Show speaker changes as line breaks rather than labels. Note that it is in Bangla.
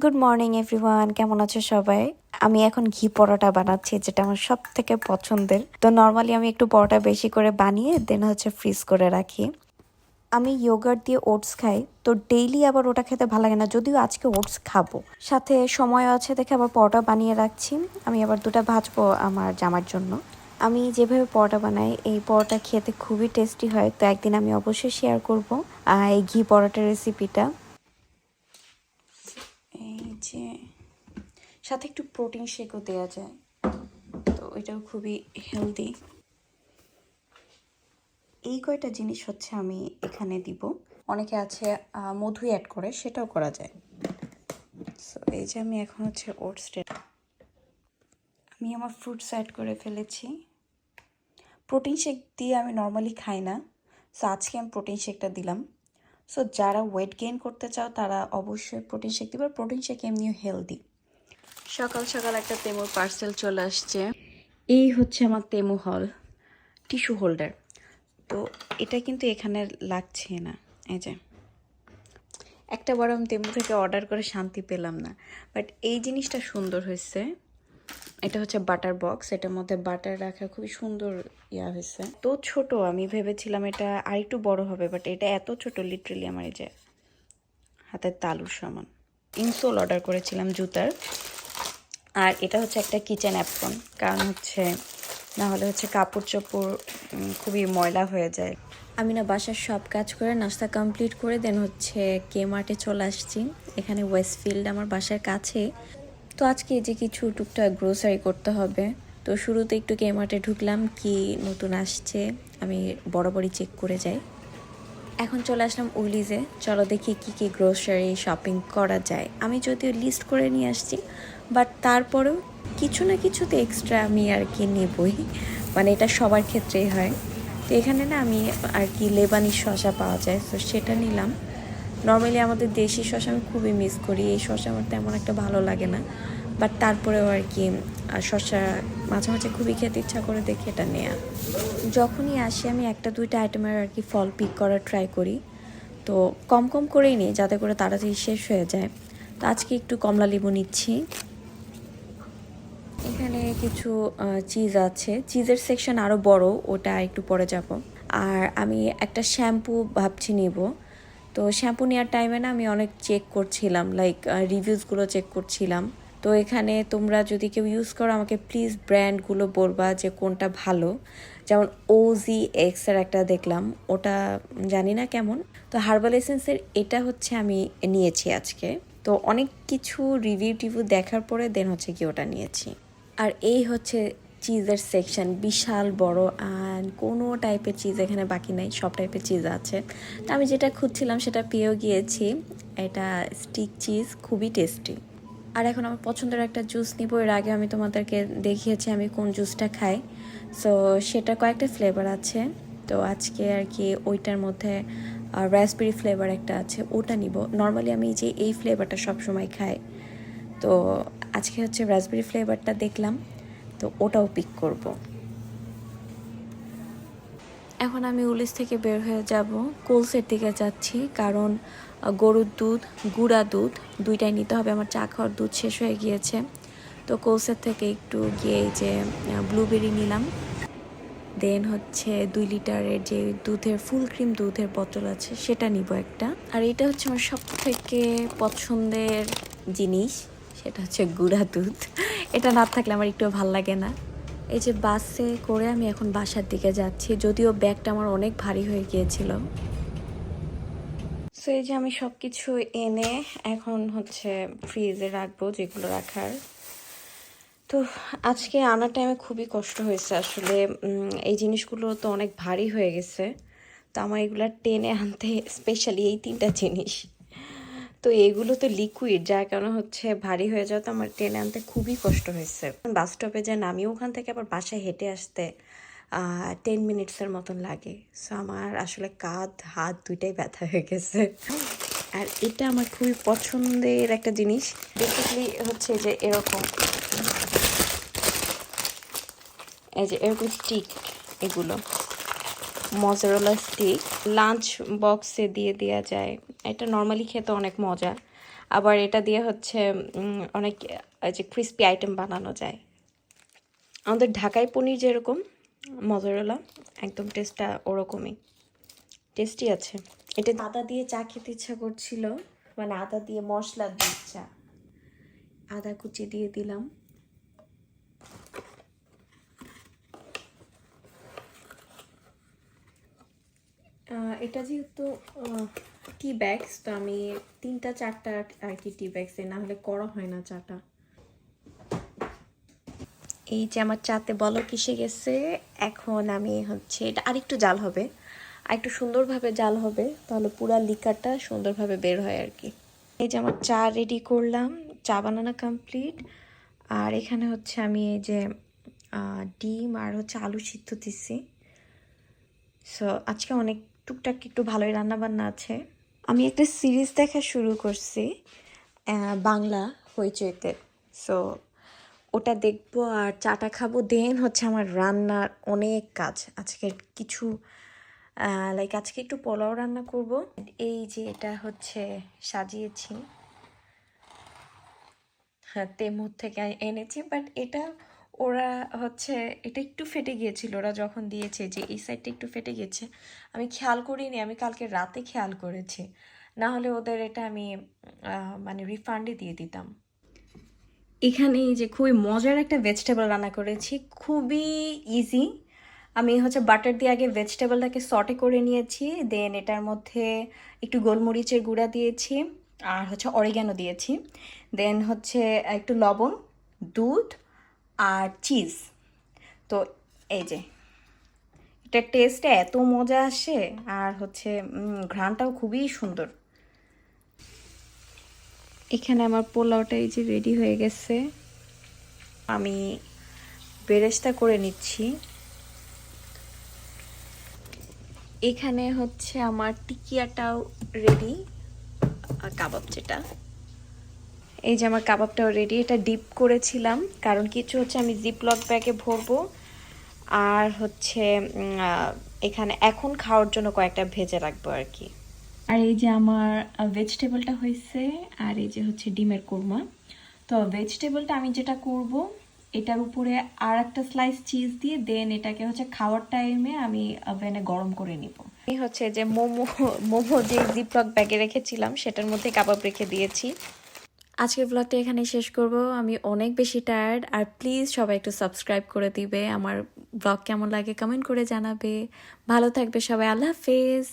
গুড মর্নিং এভরিওয়ান, কেমন আছো সবাই? আমি এখন ঘি পরোটা বানাচ্ছি, যেটা আমার সব থেকে পছন্দের। তো নর্মালি আমি একটু পরোটা বেশি করে বানিয়ে দেন ফ্রিজ করে রাখি। আমি ইয়োগার্ট দিয়ে ওটস খাই, তো ডেইলি আবার ওটা খেতে ভালো লাগে না, যদিও আজকে ওটস খাবো। সাথে সময় আছে দেখে আবার পরোটা বানিয়ে রাখছি। আমি আবার দুটো ভাজবো আমার জামার জন্য। আমি যেভাবে পরোটা বানাই, এই পরোটা খেতে খুবই টেস্টি হয়, তো একদিন আমি অবশ্যই শেয়ার করবো এই ঘি পরোটার রেসিপিটা। এই যে সাথে একটু প্রোটিন শেকও দেওয়া যায়, তো এটাও খুবই হেলদি। এই কয়টা জিনিস হচ্ছে আমি এখানে দিব। অনেকে আছে মধু অ্যাড করে, সেটাও করা যায়। সো এই যে আমি এখন হচ্ছে ওটসটা আমি আমার ফ্রুটস অ্যাড করে ফেলেছি। প্রোটিন শেক দিয়ে আমি নর্মালি খাই না, সো আজকে আমি প্রোটিন শেকটা দিলাম। সো যারা ওয়েট গেইন করতে চাও তারা অবশ্যই প্রোটিন শেক দিবে। প্রোটিন শেক এমনিও হেলদি। সকাল সকাল একটা তেমুর পার্সেল চলে আসছে। এই হচ্ছে আমার তেমু হল টিস্যু হোল্ডার। তো এটা কিন্তু এখানে লাগছে না। এই যে একটা বড় আমি তেমু থেকে অর্ডার করে শান্তি পেলাম না, বাট এই জিনিসটা সুন্দর হয়েছে। এটা হচ্ছে বাটার বক্স, এটার মধ্যে বাটার রাখা খুবই সুন্দর হয়েছে। তো ছোট, আমি ভেবেছিলাম এটা আর একটু বড় হবে, বাট এটা এত ছোট, লিটারেলি আমার এই যে হাতের তালুর সমান। ইনসোল অর্ডার করেছিলাম জুতার। আর এটা হচ্ছে একটা কিচেন অ্যাপ্রন, কারণ হচ্ছে না হলে হচ্ছে কাপড় চোপড় খুবই ময়লা হয়ে যায়। আমি না বাসার সব কাজ করে নাস্তা কমপ্লিট করে দেন হচ্ছে কে মার্টে চলে আসছি। এখানে ওয়েস্টফিল্ড আমার বাসার কাছে। তো আজকে এই যে কিছু টুকটাক গ্রোসারি করতে হবে, তো শুরুতে একটু কে মার্টে ঢুকলাম, কি নতুন আসছে আমি বরাবরই চেক করে যাই। এখন চলে আসলাম উইলিজে, চলো দেখি কি কি গ্রোসারি শপিং করা যায়। আমি যদিও লিস্ট করে নিয়ে আসছি, বাট তারপরেও কিছু না কিছুতে এক্সট্রা আমি আর কি নেবই, মানে এটা সবার ক্ষেত্রেই হয়। তো এখানে না আমি আর কি লেবানি শসা পাওয়া যায়, তো সেটা নিলাম। নর্মালি আমাদের দেশি শসা আমি খুবই মিস করি, এই শসা আমার তেমন একটা ভালো লাগে না, বাট তারপরেও আর কি শসা মাঝে মাঝে খুবই খেতে ইচ্ছা করে দেখে এটা নেয়া। যখনই আসি আমি একটা দুইটা আইটেমের আর কি ফল পিক করার ট্রাই করি, তো কম কম করেই নিই যাতে করে তাড়াতাড়ি শেষ হয়ে যায়। তো আজকে একটু কমলা লেবু নিচ্ছি। এখানে কিছু চিজ আছে, চিজের সেকশন আরও বড়, ওটা একটু পরে যাব। আর আমি একটা শ্যাম্পু ভাবছি নিব। তো শ্যাম্পু নেওয়ার টাইমে না আমি অনেক চেক করছিলাম, লাইক রিভিউসগুলো চেক করছিলাম। তো এখানে তোমরা যদি কেউ ইউজ করো আমাকে প্লিজ ব্র্যান্ডগুলো বলবা যে কোনটা ভালো। যেমন OZX-এর একটা দেখলাম, ওটা জানি না কেমন। তো হার্বাল এসেন্সের এটা হচ্ছে আমি নিয়েছি আজকে। তো অনেক কিছু রিভিউ দেখার পরে দেন হচ্ছে কি ওটা নিয়েছি। আর এই হচ্ছে চিজের সেকশন, বিশাল বড়, আর কোনো টাইপের চিজ এখানে বাকি নাই, সব টাইপের চিজ আছে। তো আমি যেটা খুঁজছিলাম সেটা পেয়েও গিয়েছি। এটা স্টিক চিজ, খুবই টেস্টি। আর এখন আমার পছন্দের একটা জুস নিব। এর আগে আমি তোমাদেরকে দেখিয়েছি আমি কোন জুসটা খাই, সো সেটা কয়েকটা ফ্লেভার আছে। তো আজকে আর কি ওইটার মধ্যে রাসবেরি ফ্লেভার একটা আছে, ওটা নিব। নর্মালি আমি যে এই ফ্লেভারটা সবসময় খাই, তো আজকে হচ্ছে রাসবেরি ফ্লেভারটা দেখলাম, তো ওটাও পিক করব। এখন আমি উলিশ থেকে বের হয়ে যাব, কোলসের দিকে যাচ্ছি, কারণ গরুর দুধ, গুঁড়া দুধ দুইটাই নিতে হবে। আমার চা খাওয়ার দুধ শেষ হয়ে গিয়েছে, তো কোলসের থেকে একটু গিয়ে যে ব্লুবেরি নিলাম। দেন হচ্ছে 2 লিটারের যে দুধের ফুল ক্রিম দুধের বোতল আছে সেটা নিব একটা। আর এটা হচ্ছে আমার সব থেকে পছন্দের জিনিস, সেটা হচ্ছে গুঁড়া দুধ। এটা না থাকলে আমার একটু ভাল লাগে না। এই যে বাসে করে আমি এখন বাসার দিকে যাচ্ছি, যদিও ব্যাগটা আমার অনেক ভারী হয়ে গিয়েছিল। সো এই যে আমি সব কিছু এনে এখন হচ্ছে ফ্রিজে রাখবো, যেগুলো রাখার। তো আজকে আনার টাইমে খুবই কষ্ট হয়েছে আসলে। এই জিনিসগুলো তো অনেক ভারী হয়ে গেছে, তো আমার এগুলো টেনে আনতে, স্পেশালি এই 3টা জিনিস। তো এগুলো তো লিকুইড, যার কারণে হচ্ছে ভারী হয়ে যাওয়া, তো আমার টেনে আনতে খুবই কষ্ট হয়েছে। বাস স্টপে যে নামিয়ে ওখান থেকে আবার বাসায় হেঁটে আসতে 10 মিনিটসের মতন লাগে। সো আমার আসলে কাঁধ হাত দুইটাই ব্যথা হয়ে গেছে। আর এটা আমার খুবই পছন্দের একটা জিনিস, বেসিক্যালি হচ্ছে যে এরকম, এই যে এরকম স্টিক, এগুলো মজারেলা স্টিক লাঞ্চ বক্সে দিয়ে দেওয়া যায়। এটা নর্মালি খেতে অনেক মজা।
আবার এটা দিয়ে হচ্ছে অনেক যে ক্রিস্পি আইটেম বানানো যায়। আমাদের ঢাকাই পনির যেরকম মজারেলা, একদম টেস্টটা ওরকমই টেস্টি আছে। এটা আদা দিয়ে চা খেতে ইচ্ছা করছিল, মানে আদা দিয়ে মশলা দিয়ে চা। আদা কুচি দিয়ে দিলাম। এটা যেহেতু টি ব্যাগস, তো আমি 3-4টা আর কি টি ব্যাগসে, না হলে করা হয় না চাটা। এই যে আমার চাতে বলক এসে গেছে। এখন আমি হচ্ছে এটা আরেকটু জাল হবে, আর একটু সুন্দরভাবে জাল হবে, তাহলে পুরা লিকারটা সুন্দরভাবে বের হয় আর কি। এই যে আমার চা রেডি করলাম, চা বানানো কমপ্লিট। আর এখানে হচ্ছে আমি এই যে ডিম আর হচ্ছে আলু সিদ্ধ দিচ্ছি। সো আজকে অনেক টুকটাক একটু ভালোই রান্নাবান্না আছে। আমি একটা সিরিজ দেখা শুরু করছি বাংলা হইচইতে। সো ওটা দেখবো আর চাটা খাবো, দেন হচ্ছে আমার রান্নার অনেক কাজ আজকে কিছু, লাইক আজকে একটু পোলাও রান্না করব। এই যে এটা হচ্ছে সাজিয়েছি, হ্যাঁ তেমুর থেকে এনেছি, বাট এটা ওরা হচ্ছে এটা একটু ফেটে গিয়েছিল ওরা যখন দিয়েছে, যে এই সাইডটা একটু ফেটে গেছে। আমি খেয়াল করিনি, আমি কালকে রাতে খেয়াল করেছি, না হলে ওদের এটা আমি মানে রিফান্ডই দিয়ে দিতাম। এখানে এই যে খুবই মজার একটা ভেজিটেবল রান্না করেছি, খুবই ইজি। আমি হচ্ছে বাটার দিয়ে আগে ভেজিটেবলটাকে সটে করে নিয়েছি, দেন এটার মধ্যে একটু গোলমরিচের গুঁড়া দিয়েছি, আর হচ্ছে অরিগ্যানো দিয়েছি, দেন হচ্ছে একটু লবণ, দুধ আর চিজ। তো এই যে এটার টেস্টটা এত মজা আসে, আর হচ্ছে ঘ্রাণটাও খুবই সুন্দর। এখানে আমার পোলাওটা এই যে রেডি হয়ে গেছে, আমি বেরেস্তা করে নিচ্ছি। এখানে হচ্ছে আমার টিকিয়াটাও রেডি, কাবাব যেটা, এই যে আমার কাবাবটাও রেডি। এটা ডিপ করেছিলাম, কারণ কিছু হচ্ছে আমি জিপলক ব্যাগে ভরবো, আর হচ্ছে এখানে এখন খাওয়ার জন্য কয়েকটা ভেজে রাখবো আর কি। আর এই যে আমার ভেজিটেবলটা হয়েছে, আর এই যে হচ্ছে ডিমের কোরমা। তো ভেজিটেবলটা আমি যেটা করব, এটার উপরে আর একটা স্লাইস চিজ দিয়ে দেন এটাকে হচ্ছে খাওয়ার টাইমে আমি ওভেনে গরম করে নিব। এই হচ্ছে যে মোমো যে জিপলক ব্যাগে রেখেছিলাম সেটার মধ্যে কাবাব রেখে দিয়েছি। আজকের ব্লগটা এখানে শেষ করব, আমি অনেক বেশি টায়ার্ড। আর প্লিজ সবাই একটু সাবস্ক্রাইব করে দিবে, আমার ব্লগ কেমন লাগে কমেন্ট করে জানাবে। ভালো থাকবে সবাই, আল্লাহ হাফেজ।